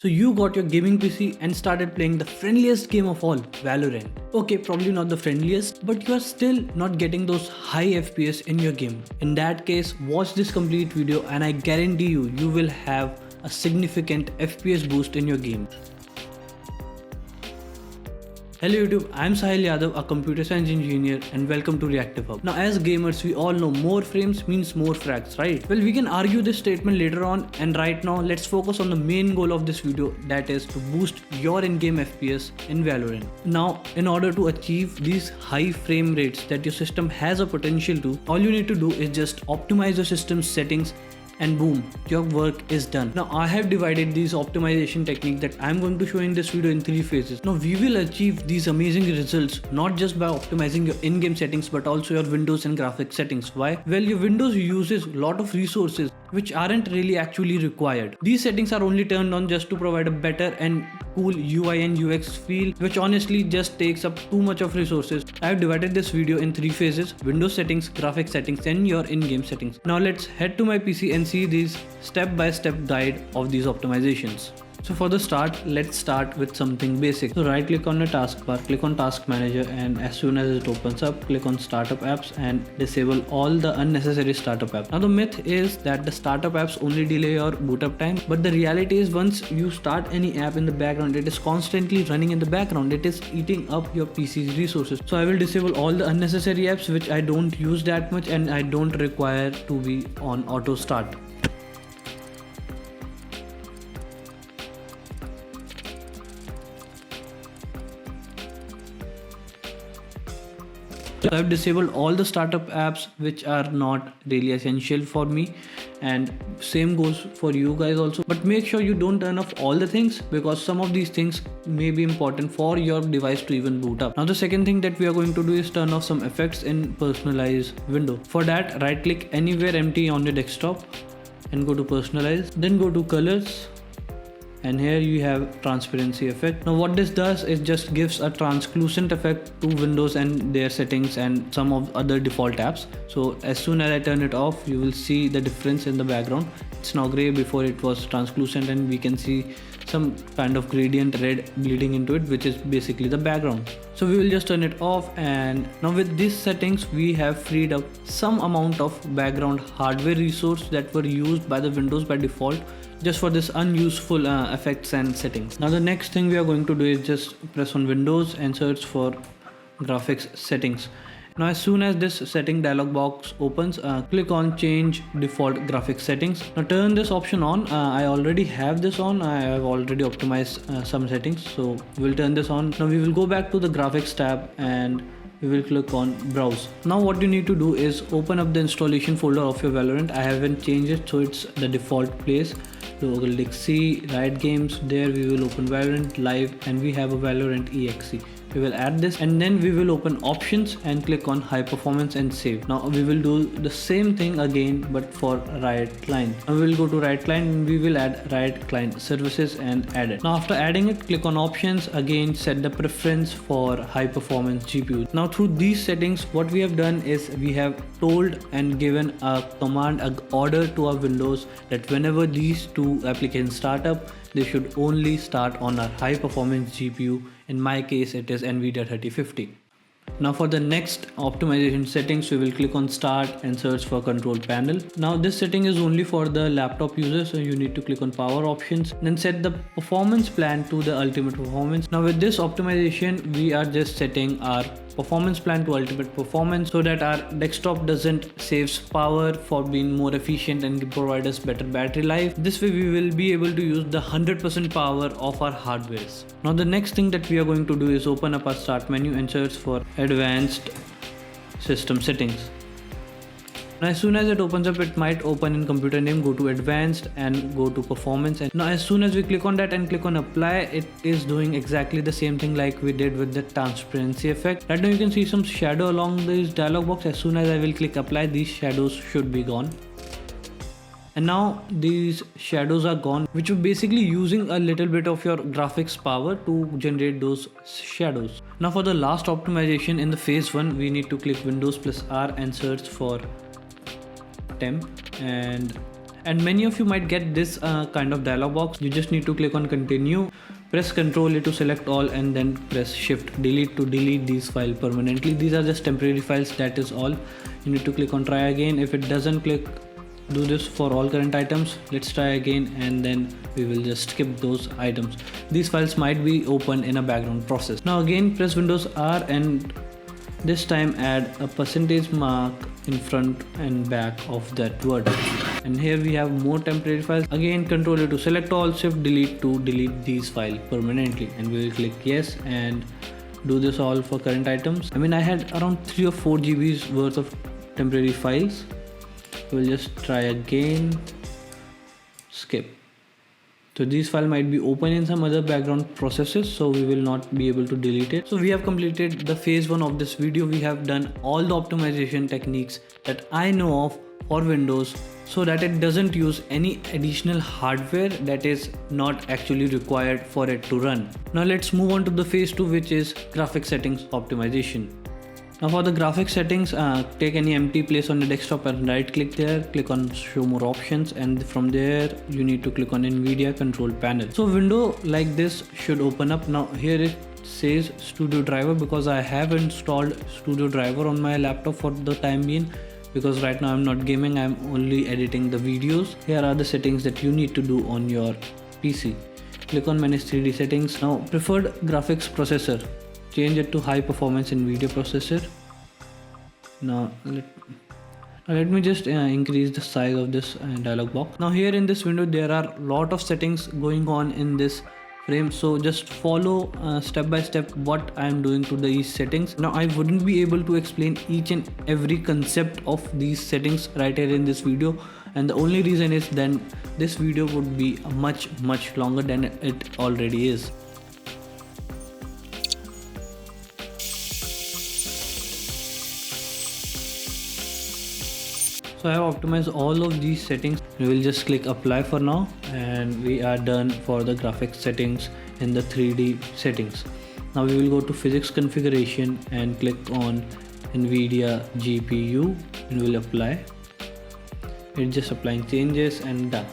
So you got your gaming PC and started playing the friendliest game of all, Valorant. Okay, probably not the friendliest, but you are still not getting those high FPS in your game. In that case, watch this complete video and I guarantee you will have a significant FPS boost in your game. Hello YouTube, I am Sahil Yadav, a computer science engineer and welcome to Reactive Hub. Now as gamers, we all know more frames means more frags, right? Well, we can argue this statement later on, and right now let's focus on the main goal of this video, that is to boost your in-game FPS in Valorant. Now, in order to achieve these high frame rates that your system has a potential to, all you need to do is just optimize your system's settings and boom, your work is done. Now I have divided these optimization technique that I'm going to show in this video in 3 phases. Now we will achieve these amazing results not just by optimizing your in-game settings but also your Windows and graphics settings. Why? Well, your Windows uses a lot of resources which aren't really actually required. These settings are only turned on just to provide a better and cool UI and UX feel, which honestly just takes up too much of resources. I have divided this video in 3 phases: Windows settings, graphics settings and your in-game settings. Now let's head to my PC and see these step-by-step guide of these optimizations. So for the start, let's start with something basic. So right click on the taskbar, click on task manager, and as soon as it opens up, click on startup apps and disable all the unnecessary startup apps. Now the myth is that the startup apps only delay your boot up time, but the reality is once you start any app in the background, it is constantly running in the background. It is eating up your PC's resources. So I will disable all the unnecessary apps which I don't use that much and I don't require to be on auto start. So I've disabled all the startup apps which are not really essential for me, and same goes for you guys also. But make sure you don't turn off all the things because some of these things may be important for your device to even boot up. Now the second thing that we are going to do is turn off some effects in personalize window. For that, right click anywhere empty on your desktop and go to personalize, then go to colors. And here you have transparency effect. Now what this does is just gives a translucent effect to Windows and their settings and some of other default apps. So as soon as I turn it off, you will see the difference in the background. It's now gray, before it was translucent, and we can see some kind of gradient red bleeding into it, which is basically the background. So we will just turn it off, and now with these settings we have freed up some amount of background hardware resource that were used by the Windows by default just for this unuseful effects and settings. Now the next thing we are going to do is just press on Windows and search for graphics settings. Now as soon as this setting dialog box opens, click on change default graphics settings. Now turn this option on. I already have this on. I have already optimized some settings, so we'll turn this on. Now we will go back to the graphics tab and we will click on browse. Now what you need to do is open up the installation folder of your Valorant. I haven't changed it, so it's the default place. So we'll click C, Riot Games, there we will open Valorant Live and we have a Valorant EXE. We will add this and then we will open options and click on high performance and save. Now we will do the same thing again but for Riot Client. Now we will go to Riot Client and we will add Riot Client services and add it. Now after adding it, click on options, again set the preference for high performance GPU. Now through these settings, what we have done is we have told and given a command, an order to our Windows that whenever these two applications start up, they should only start on our high performance GPU. In my case, it is Nvidia 3050. Now for the next optimization settings, we will click on start and search for control panel. Now this setting is only for the laptop users, so you need to click on power options, then set the performance plan to the ultimate performance. Now with this optimization, we are just setting our performance plan to ultimate performance so that our desktop doesn't saves power for being more efficient and provide us better battery life. This way we will be able to use the 100% power of our hardwares. Now the next thing that we are going to do is open up our start menu and search for advanced system settings. Now as soon as it opens up, it might open in computer name, go to advanced and go to performance. And now as soon as we click on that and click on apply, it is doing exactly the same thing like we did with the transparency effect. Right now you can see some shadow along this dialog box. As soon as I will click apply, these shadows should be gone. And now these shadows are gone, which are basically using a little bit of your graphics power to generate those shadows. Now for the last optimization in the phase 1, we need to click Windows plus R and search for temp and And many of you might get this kind of dialog box. You just need to click on continue, press Ctrl A to select all, and then press Shift Delete to delete these files permanently. These are just temporary files, that is all. You need to click on try again. If it doesn't click, do this for all current items. Let's try again, and then we will just skip those items. These files might be open in a background process. Now again press Windows R, and this time add a percentage mark in front and back of that word. And here we have more temporary files. Again Ctrl A to select all, Shift Delete to delete these files permanently, and we will click yes and do this all for current items. I mean, I had around 3 or 4 GBs worth of temporary files. We'll just try again, skip. So these files might be open in some other background processes, so we will not be able to delete it. So we have completed the phase 1 of this video. We have done all the optimization techniques that I know of for Windows, so that it doesn't use any additional hardware that is not actually required for it to run. Now let's move on to the phase 2, which is graphics settings optimization. Now for the graphics settings, take any empty place on the desktop and right click there, click on show more options, and from there you need to click on Nvidia control panel. So window like this should open up. Now here it says studio driver, because I have installed studio driver on my laptop for the time being, because right now I'm not gaming, I'm only editing the videos. Here are the settings that you need to do on your PC. Click on manage 3D settings. Now preferred graphics processor, change it to high performance Nvidia processor. Now let me just increase the size of this dialog box. Now here in this window there are a lot of settings going on in this frame, so just follow step by step what I am doing to these settings. Now I wouldn't be able to explain each and every concept of these settings right here in this video, and the only reason is then this video would be much longer than it already is. So I have optimized all of these settings. We will just click apply for now, and we are done for the graphics settings in the 3D settings. Now we will go to physics configuration and click on Nvidia GPU, and we'll apply. It's just applying changes and done.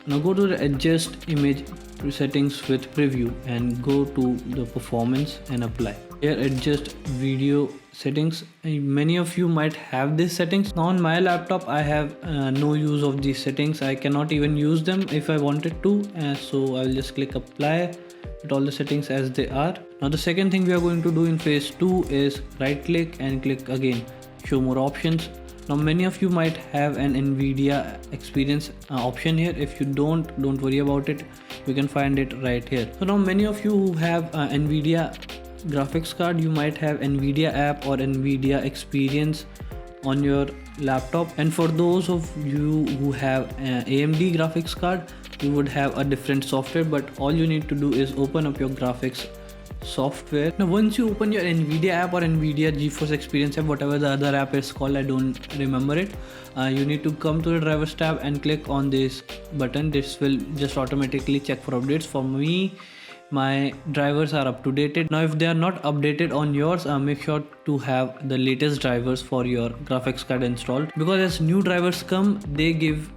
Now go to the adjust image settings with preview and go to the performance and apply. Here adjust video settings. Many of you might have these settings. Now on my laptop I have no use of these settings. I cannot even use them if I wanted to, so I'll just click apply with all the settings as they are. Now the second thing we are going to do in phase 2 is right click and click again show more options. Now many of you might have an Nvidia experience option here. If you don't worry about it, you can find it right here. So now many of you who have Nvidia graphics card, you might have Nvidia app or Nvidia experience on your laptop, and for those of you who have AMD graphics card, you would have a different software, but all you need to do is open up your graphics software. Now once you open your Nvidia app or Nvidia GeForce Experience app, whatever the other app is called, I don't remember it, you need to come to the drivers tab and click on this button. This will just automatically check for updates. For me, my drivers are up to date. Now if they are not updated on yours, make sure to have the latest drivers for your graphics card installed, because as new drivers come, they give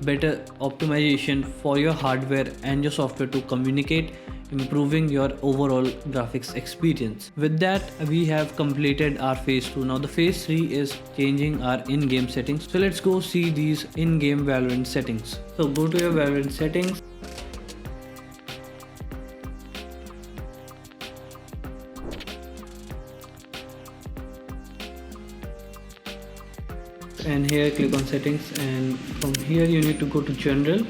better optimization for your hardware and your software to communicate, improving your overall graphics experience. With that, we have completed our phase 2. Now the phase 3 is changing our in-game settings. So let's go see these in-game Valorant settings. So go to your Valorant settings. And here click on settings, and from here you need to go to general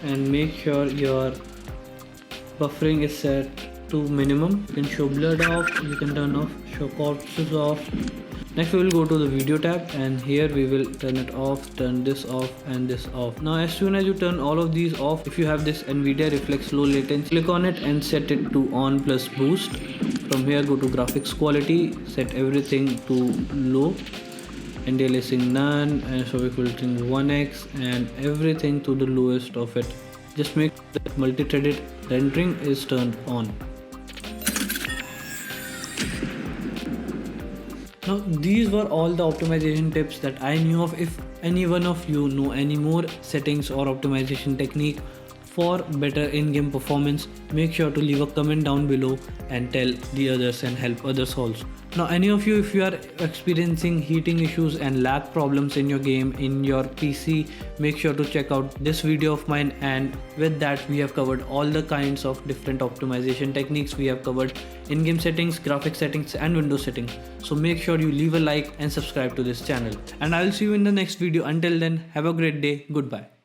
and make sure your buffering is set to minimum. You can show blur off, you can turn off show corpses off. Next we will go to the video tab, and here we will turn it off, turn this off and this off. Now as soon as you turn all of these off, if you have this Nvidia Reflex low latency, click on it and set it to on plus boost. From here go to graphics quality, set everything to low, anti-aliasing none, and so we're filtering 1x and everything to the lowest of it. Just make sure that multi-threaded rendering is turned on. Now these were all the optimization tips that I knew of. If any one of you know any more settings or optimization technique for better in-game performance, make sure to leave a comment down below and tell the others and help others also. Now any of you, if you are experiencing heating issues and lag problems in your game, in your PC, make sure to check out this video of mine, and with that we have covered all the kinds of different optimization techniques. We have covered in-game settings, graphic settings and Windows settings. So make sure you leave a like and subscribe to this channel, and I will see you in the next video. Until then, have a great day. Goodbye.